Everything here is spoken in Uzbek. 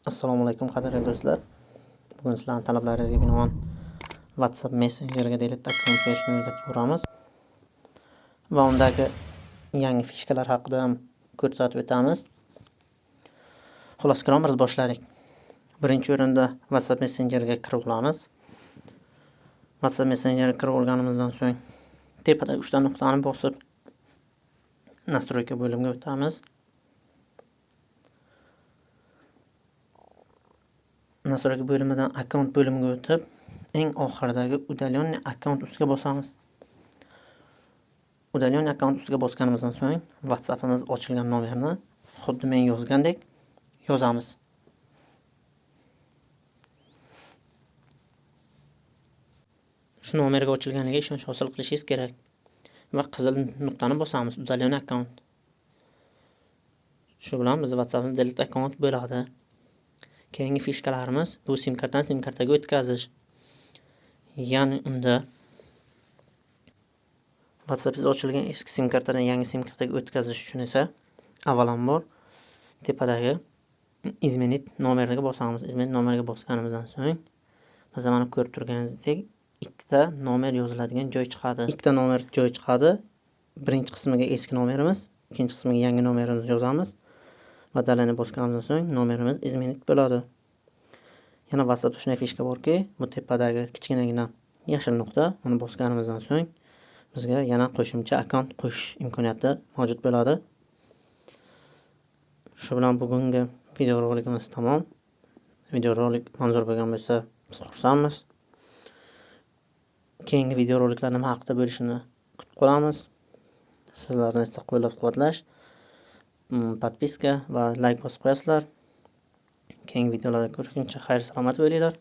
Assalomu alaykum qadrli do'stlar. Bugun sizlarning talablaringizga binoan WhatsApp Messengerga delete account berishni o'rgatib ko'ramiz. Va undagi yangi fishkalar haqida ham ko'rsatib o'tamiz. Xolos biz boshladik. Birinchi o'rinda WhatsApp Messengerga kirib olamiz. WhatsApp Messengerga kirib olganimizdan so'ng tepada 3 ta nuqtani bosib nastroyka bo'limiga o'tamiz. Nastroyka bo'limidan account bo'limiga o'tib, eng oxirdagi udalenniy account ustiga bosamiz. Udalenniy account ustiga bosganimizdan so'ng WhatsAppimiz ochilgan nomerni xuddi men yozgandek yozamiz. Shu nomerga ochilganiga ishonch hosil qilishingiz kerak va qizil nuqtani bosamiz, udalenniy account. Shu bilan biz WhatsAppimiz delete account bo'ladi. Keyingi fishkalarimiz bu sim kartadan sim kartaga o'tkazish. Ya'ni unda WhatsAppingiz ochilgan eski sim kartadan yangi sim kartaga o'tkazish uchun esa avvalambor tepadagi izmenit nomeriga bosamiz. Izmenit nomeriga bosganimizdan so'ng biz mana ko'rib turganingizdek ikkita nomer yoziladigan joy chiqadi. Ikkita nomer joy chiqadi. Birinchi qismiga eski nomerimiz, ikkinchi qismiga yangi nomerimizni yozamiz. Va dalani bosganimizdan so'ng nomerimiz izmenit bo'ladi. Yana WhatsAppda shunday fishka borki, bu tepadagi kichkinagina yashil nuqta, uni bosganimizdan so'ng bizga yana qo'shimcha akkaunt qo'shish imkoniyati mavjud bo'ladi. Shu bilan bugungi videorolikimiz tamom. Videorolik manzur bo'lgan bo'lsa, biz xursandmiz. Keyingi videoroliklar nima haqida bo'lishini kutib qolamiz. Sizlarni esa qo'llab-quvvatlash, podpiska va like bosib qo'yasizlar. Keyingi videolarda ko'rishguncha xayr salomat bo'linglar.